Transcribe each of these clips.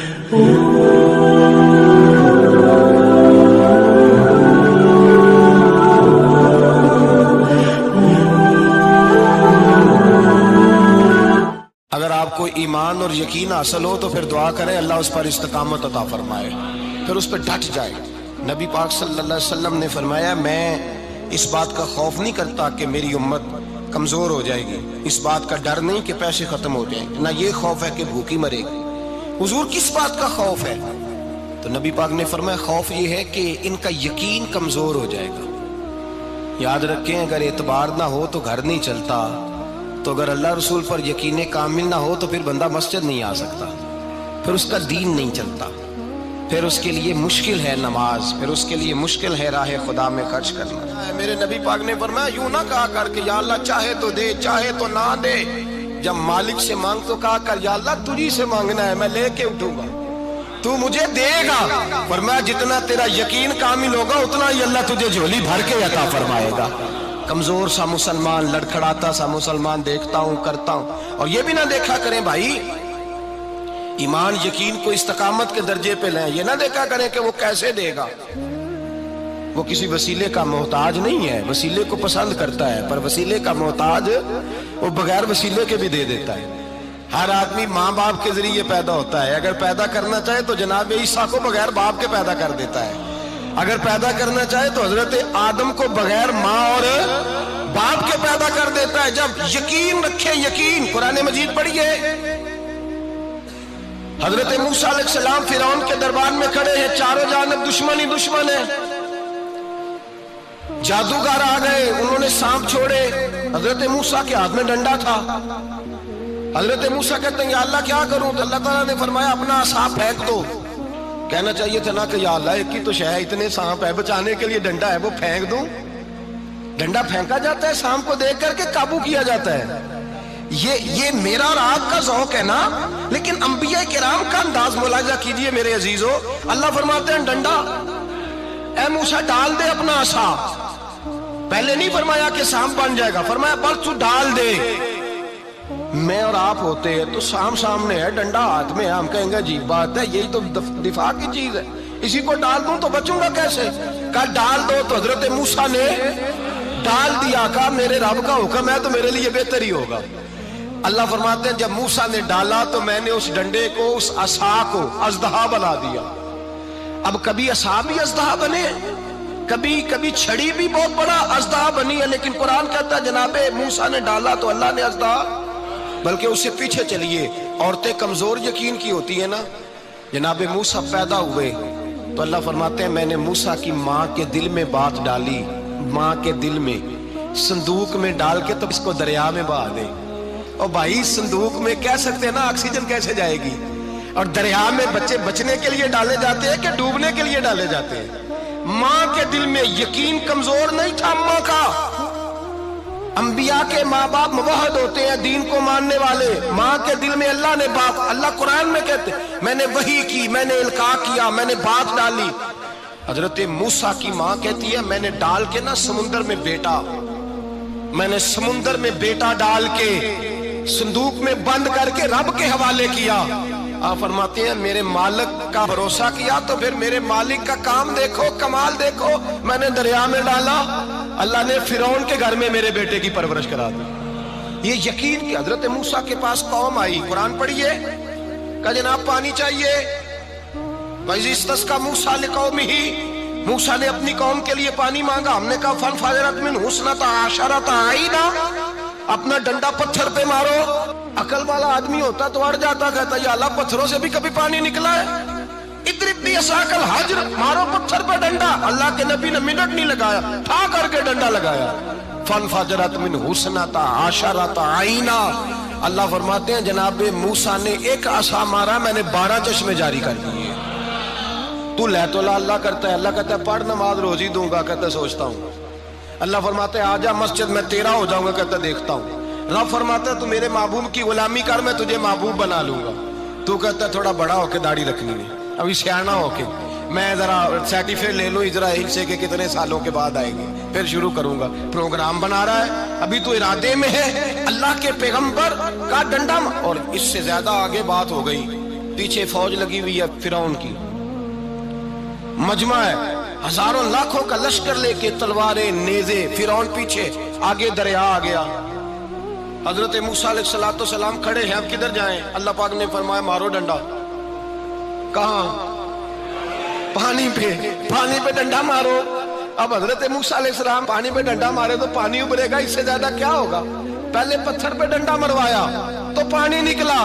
اگر آپ کو ایمان اور یقین حاصل ہو تو پھر دعا کریں اللہ اس پر استقامت عطا فرمائے، پھر اس پہ ڈٹ جائے۔ نبی پاک صلی اللہ علیہ وسلم نے فرمایا میں اس بات کا خوف نہیں کرتا کہ میری امت کمزور ہو جائے گی، اس بات کا ڈر نہیں کہ پیسے ختم ہو جائیں، نہ یہ خوف ہے کہ بھوکی مرے گی۔ حضور کس بات کا خوف ہے؟ تو نبی پاک نے فرمایا خوف یہ ہے کہ ان کا یقین کمزور ہو جائے گا۔ یاد رکھیں اگر اعتبار نہ ہو تو گھر نہیں چلتا، تو اگر اللہ رسول پر یقین کامل نہ ہو تو پھر بندہ مسجد نہیں آ سکتا، پھر اس کا دین نہیں چلتا، پھر اس کے لیے مشکل ہے نماز، پھر اس کے لیے مشکل ہے راہ خدا میں خرچ کرنا۔ میرے نبی پاک نے فرمایا یوں نہ کہا کر کہ یا اللہ چاہے تو دے چاہے تو نہ دے، جب مالک سے مانگ تو کہا کر یا اللہ تجھی سے مانگنا ہے، میں لے کے اٹھوں گا، تو مجھے دے گا۔ فرمایا جتنا تیرا یقین کامل ہوگا اتنا ہی اللہ تجھے جھولی بھر کے عطا فرمائے گا۔ کمزور سا مسلمان، لڑکھڑاتا سا مسلمان دیکھتا ہوں کرتا ہوں، اور یہ بھی نہ دیکھا کریں بھائی ایمان یقین کو استقامت کے درجے پہ لیں، یہ نہ دیکھا کریں کہ وہ کیسے دے گا، وہ کسی وسیلے کا محتاج نہیں ہے، وسیلے کو پسند کرتا ہے، پر وسیلے کا محتاج وہ بغیر وسیلے کے بھی دے دیتا ہے۔ ہر آدمی ماں باپ کے ذریعے پیدا ہوتا ہے، اگر پیدا کرنا چاہے تو جناب عیسیٰ کو بغیر باپ کے پیدا کر دیتا ہے، اگر پیدا کرنا چاہے تو حضرت آدم کو بغیر ماں اور باپ کے پیدا کر دیتا ہے۔ جب یقین رکھیں، یقین قرآن مجید پڑھیے، حضرت موسیٰ علیہ السلام فرعون کے دربار میں کھڑے ہیں، چاروں جانب دشمن ہی دشمن ہے، جادوگر آ گئے، انہوں نے سانپ چھوڑے، حضرت موسیٰ کے ہاتھ میں ڈنڈا تھا، حضرت موسیٰ کہتے ہیں یا اللہ کیا کروں؟ تو اللہ تعالیٰ نے فرمایا اپنا عصا پھینک دو۔ کہنا چاہیے تھا نا کہ یا اللہ ایک ہی تو شے ہے، اتنے سانپ ہے، بچانے کے لیے ڈنڈا ہے وہ پھینک دوں؟ ڈنڈا پھینکا جاتا ہے، سانپ کو دیکھ کر کے قابو کیا جاتا ہے۔ یہ میرا اور آپ کا ذوق ہے نا، لیکن انبیاء کرام کا انداز ملاحظہ کیجئے میرے عزیزو۔ اللہ فرماتے ہیں ڈنڈا اے موسیٰ ڈال دے اپنا عصا، پہلے نہیں فرمایا کہ سانپ بن جائے گا، فرمایا بس تو ڈال دے۔ میں اور آپ ہوتے ہیں تو سام سامنے ہے، ڈنڈا ہاتھ میں ہے، ہم کہیں گے عجیب بات ہے، یہی تو دفاع کی چیز ہے، اسی کو ڈال دوں تو بچوں گا کیسے؟ کہا ڈال دو، تو حضرت موسیٰ نے ڈال دیا، کہا میرے رب کا حکم ہے تو میرے لیے بہتر ہی ہوگا۔ اللہ فرماتے ہیں جب موسیٰ نے ڈالا تو میں نے اس ڈنڈے کو، اس عصا کو اژدہا بنا دیا۔ اب کبھی عصا بھی اژدہا بنے، کبھی چھڑی بھی بہت بڑا اژدہا بنی ہے، لیکن قرآن کہتا ہے جناب موسیٰ نے ڈالا تو اللہ نے اژدہا، بلکہ اس سے پیچھے چلیے، عورتیں کمزور یقین کی ہوتی ہیں نا، جناب موسیٰ پیدا ہوئے تو اللہ فرماتے ہیں میں نے موسیٰ کی ماں کے دل میں بات ڈالی، ماں کے دل میں صندوق میں ڈال کے تو اس کو دریا میں بہا دے۔ اور بھائی صندوق میں کہہ سکتے ہیں نا آکسیجن کیسے جائے گی، اور دریا میں بچے بچنے کے لیے ڈالے جاتے ہیں کہ ڈوبنے کے لیے ڈالے جاتے ہیں؟ ماں کے دل میں یقین کمزور نہیں تھا ماں کا۔ انبیاء کے ماں باپ موحد ہوتے ہیں، دین کو ماننے والے، ماں کے دل میں اللہ نے بات، اللہ قرآن میں کہتے میں نے وحی کی، میں نے القاء کیا، میں نے بات ڈالی۔ حضرت موسیٰ کی ماں کہتی ہے میں نے ڈال کے نا سمندر میں بیٹا، میں نے سمندر میں بیٹا ڈال کے صندوق میں بند کر کے رب کے حوالے کیا۔ آپ فرماتے ہیں میرے مالک کا بھروسہ کیا تو پھر میرے مالک کا کام دیکھو، کمال دیکھو، میں نے دریا میں ڈالا، اللہ نے فرعون کے گھر میں میرے بیٹے کی پرورش کرا دی۔ یہ یقین کہ حضرت موسیٰ کے پاس قوم آئی، قرآن پڑھیے، کہا جناب پانی چاہیے، وَإِذِ اسْتَسْقَىٰ مُوسَىٰ لِقَوْمِهِ، موسیٰ نے اپنی قوم کے لیے پانی مانگا، ہم نے کہا فَانْفَجَرَتْ مِنْهُ اثْنَتَا عَشَرَةَ عَيْنًا، اپنا ڈنڈا پتھر پہ مارو۔ عقل والا آدمی ہوتا تو اڑ جاتا، کہتا یا اللہ پتھروں سے بھی کبھی پانی نکلا ہے؟ اضرب بعصاک الحجر، مارو پتھر پہ ڈنڈا۔ اللہ کے نبی نے منٹ نہیں لگایا، ٹھا کر کے ڈنڈا لگایا، فَانْفَجَرَتْ مِنْهُ اثْنَتَا عَشَرَةَ عَيْنًا۔ اللہ فرماتے ہیں جناب موسیٰ نے ایک عصا مارا، میں نے 12 چشمے جاری کر دیے۔ تو لے تو لا اللہ کرتا ہے، اللہ کہتا ہے پڑھ نماز روزی دوں گا، کہتا ہے سوچتا ہوں۔ اللہ فرماتے ہیں آجا مسجد میں تیرا ہو جاؤں گا، کہتا ہے دیکھتا ہوں۔ رب فرماتا ہے تو میرے محبوب کی غلامی کر، میں تجھے محبوب بنا لوں گا۔ تو کہتا ہے تھوڑا بڑا ہو کے داڑھی رکھنی ہے، ابھی سیانا ہو کے میں ذرا سرٹیفکیٹ لے لوں اسرائیل سے کہ کتنے سالوں کے بعد آئیں گے، پھر شروع کروں گا۔ پروگرام بنا رہا ہے، ابھی تو ارادے میں ہے۔ اللہ کے پیغمبر کا ڈنڈا، اور اس سے زیادہ آگے بات ہو گئی، پیچھے فوج لگی ہوئی ہے فرعون کی، مجمع ہے، ہزاروں لاکھوں کا لشکر لے کے، تلواریں نیزے، فرعون پیچھے، آگے دریا آ گیا۔ حضرت موسیٰ علیہ السلام کھڑے ہیں، اب کدھر جائیں؟ اللہ پاک نے فرمایا مارو ڈنڈا۔ کہاں؟ پانی پہ ڈنڈا مارو۔ اب حضرت موسیٰ علیہ السلام پانی پہ ڈنڈا مارے تو پانی ابھرے گا، اس سے زیادہ کیا ہوگا؟ پہلے پتھر پہ ڈنڈا مروایا تو پانی نکلا،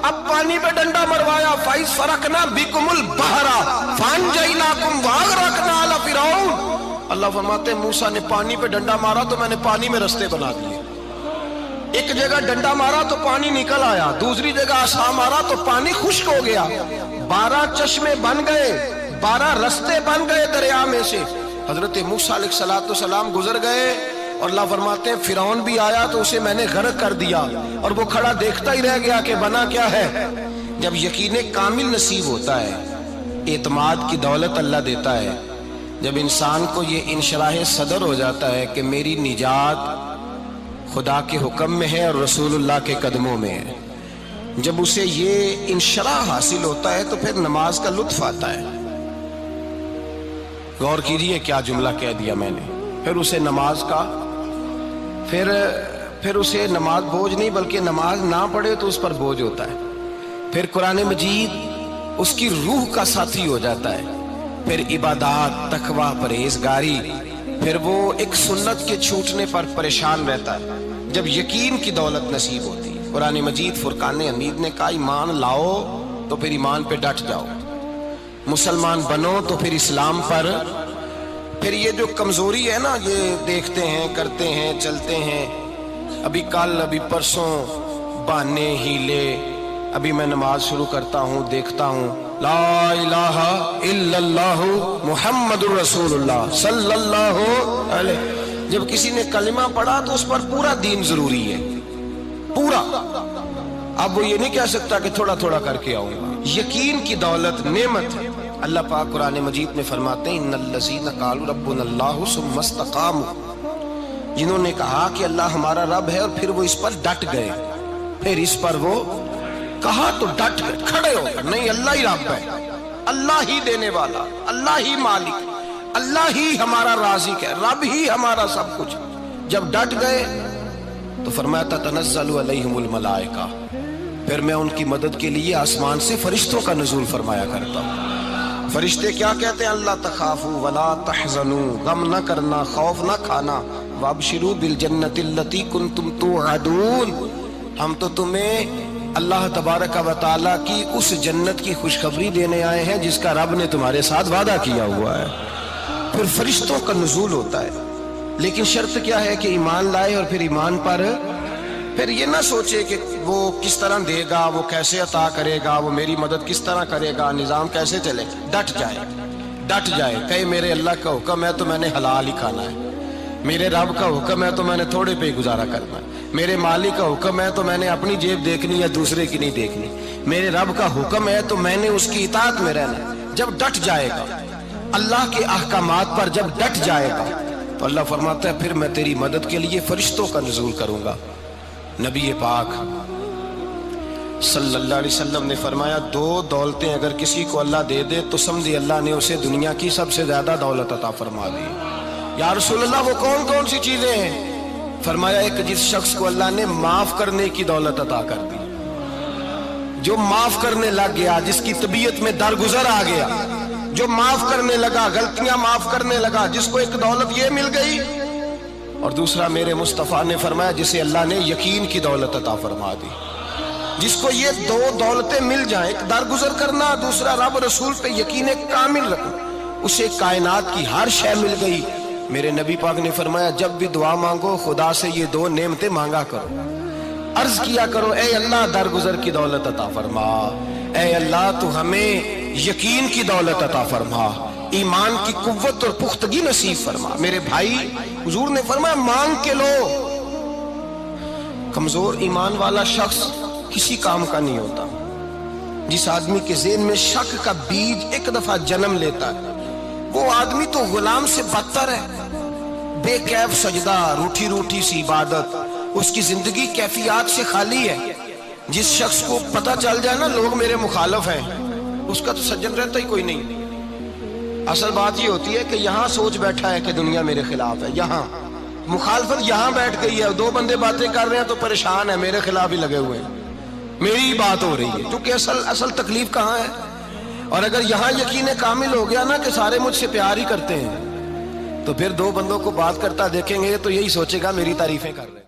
اب پانی پہ ڈنڈا مروایا، فَإِذْ فَرَقْنَا بِكُمُ الْبَحْرَ فَأَنْجَيْنَاكُمْ وَأَغْرَقْنَا آلَ فِرْعَوْنَ۔ اللہ فرماتے ہیں موسیٰ نے پانی پہ ڈنڈا مارا تو میں نے پانی میں رستے بنا دیے۔ ایک جگہ ڈنڈا مارا تو پانی نکل آیا، دوسری جگہ عصا مارا تو پانی خشک ہو گیا، 12 چشمے بن گئے، 12 رستے بن گئے دریا میں سے۔ حضرت موسیٰ علیہ السلام گزر گئے اور اللہ فرماتے ہیں فرعون بھی آیا تو اسے میں نے غرق کر دیا، اور وہ کھڑا دیکھتا ہی رہ گیا کہ بنا کیا ہے۔ جب یقین کامل نصیب ہوتا ہے، اعتماد کی دولت اللہ دیتا ہے، جب انسان کو یہ انشراح صدر ہو جاتا ہے کہ میری نجات خدا کے حکم میں ہے اور رسول اللہ کے قدموں میں ہے، جب اسے یہ انشراح حاصل ہوتا ہے تو پھر نماز کا لطف آتا ہے۔ غور کیجئے کیا جملہ کہہ دیا میں نے۔ پھر اسے نماز کا پھر اسے نماز بوجھ نہیں، بلکہ نماز نہ پڑھے تو اس پر بوجھ ہوتا ہے۔ پھر قرآن مجید اس کی روح کا ساتھی ہو جاتا ہے، پھر عبادات، تقوی، پرہیزگاری، پھر وہ ایک سنت کے چھوٹنے پر پریشان رہتا ہے۔ جب یقین کی دولت نصیب ہوتی ہے، قرآن مجید فرقان حمید نے کہا ایمان لاؤ تو پھر ایمان پہ ڈٹ جاؤ، مسلمان بنو تو پھر اسلام پر۔ پھر یہ جو کمزوری ہے نا، یہ دیکھتے ہیں، کرتے ہیں، چلتے ہیں، ابھی کل، ابھی پرسوں، بہانے، ہیلے، ابھی میں نماز شروع کرتا ہوں، دیکھتا ہوں لا الہ الا اللہ محمد الرسول اللہ صلی اللہ علیہ۔ جب کسی نے کلمہ پڑھا تو اس پر پورا دین ضروری ہے، پورا۔ اب وہ یہ نہیں کہہ سکتا کہ تھوڑا تھوڑا کر کے آؤں گا۔ یقین کی دولت نعمت ہے۔ اللہ پاک قرآن مجید میں فرماتے ہیں ان الذین قالوا ربنا اللہ ثم استقاموا، جنہوں نے کہا کہ اللہ ہمارا رب ہے اور پھر وہ اس پر ڈٹ گئے، پھر اس پر وہ کہا تو ڈٹ گئے، کھڑے ہو گئے، نہیں اللہ ہی رب ہے، اللہ ہی دینے والا، اللہ ہی مالک، اللہ ہی ہمارا رازق ہے، رب ہی ہمارا سب کچھ۔ جب ڈٹ گئے تو فرمایا تتنزل علیہم الملائکہ، پھر میں ان کی مدد کے لیے آسمان سے فرشتوں کا نزول فرمایا کرتا ہوں۔ فرشتے کیا کہتے ہیں؟ اللہ تخافوا ولا تحزنوا، غم نہ کرنا، خوف نہ کھانا، وابشروا بالجنۃ التی کنتم توعدون، ہم تو تمہیں اللہ تبارک و تعالیٰ کی اس جنت کی خوشخبری دینے آئے ہیں جس کا رب نے تمہارے ساتھ وعدہ کیا ہوا ہے۔ پھر فرشتوں کا نزول ہوتا ہے، لیکن شرط کیا ہے کہ ایمان لائے، اور پھر ایمان پر پھر یہ نہ سوچے کہ وہ کس طرح دے گا، وہ کیسے عطا کرے گا، وہ میری مدد کس طرح کرے گا، نظام کیسے چلے، ڈٹ جائے، کہے میرے اللہ کا حکم ہے تو میں نے حلال ہی کھانا ہے، میرے رب کا حکم ہے تو میں نے تھوڑے پہ گزارا کرنا ہے، میرے مالک کا حکم ہے تو میں نے اپنی جیب دیکھنی یا دوسرے کی نہیں دیکھنی، میرے رب کا حکم ہے تو میں نے اس کی اطاعت میں رہنا۔ جب ڈٹ جائے گا اللہ کے احکامات پر، جب ڈٹ جائے گا تو اللہ فرماتا ہے پھر میں تیری مدد کے لیے فرشتوں کا نزول کروں گا۔ نبی پاک صلی اللہ علیہ وسلم نے فرمایا 2 دولتیں اگر کسی کو اللہ دے دے تو سمجھے اللہ نے اسے دنیا کی سب سے زیادہ دولت عطا فرما دی۔ یا رسول اللہ وہ کون کون سی چیزیں ہیں؟ فرمایا ایک جس شخص کو اللہ نے معاف کرنے کی دولت عطا کر دی، جو معاف کرنے لگ گیا، جس کی طبیعت میں درگزر آ گیا، جو معاف کرنے لگا، غلطیاں معاف کرنے لگا، جس کو ایک دولت یہ مل گئی۔ اور دوسرا میرے مصطفیٰ نے فرمایا جسے اللہ نے یقین کی دولت عطا فرما دی، جس کو یہ 2 دولتیں مل جائیں، ایک درگزر کرنا، دوسرا رب رسول پہ یقین کامل رکھنا، اسے کائنات کی ہر شے مل گئی۔ میرے نبی پاک نے فرمایا جب بھی دعا مانگو خدا سے یہ 2 نعمتیں مانگا کرو، عرض کیا کرو اے اللہ درگزر کی دولت عطا فرما، اے اللہ تو ہمیں یقین کی دولت عطا فرما، ایمان کی قوت اور پختگی نصیب فرما۔ میرے بھائی حضور نے فرمایا مانگ کے لو۔ کمزور ایمان والا شخص کسی کام کا نہیں ہوتا۔ جس آدمی کے ذہن میں شک کا بیج ایک دفعہ جنم لیتا ہے وہ آدمی تو غلام سے بدتر ہے۔ بے کیف سجدہ، روٹھی روٹھی سی عبادت، اس کی زندگی کیفیات سے خالی ہے۔ جس شخص کو پتہ چل جائے نا لوگ میرے مخالف ہیں، اس کا تو سجن رہتا ہی کوئی نہیں۔ اصل بات یہ ہوتی ہے کہ یہاں سوچ بیٹھا ہے کہ دنیا میرے خلاف ہے، یہاں مخالفت یہاں بیٹھ گئی ہے، دو بندے باتیں کر رہے ہیں تو پریشان ہے، میرے خلاف ہی لگے ہوئے ہیں، میری ہی بات ہو رہی ہے، کیونکہ اصل تکلیف کہاں ہے؟ اور اگر یہاں یقین کامل ہو گیا نا کہ سارے مجھ سے پیار ہی کرتے ہیں، تو پھر دو بندوں کو بات کرتا دیکھیں گے تو یہی سوچے گا میری تعریفیں کر رہے ہیں۔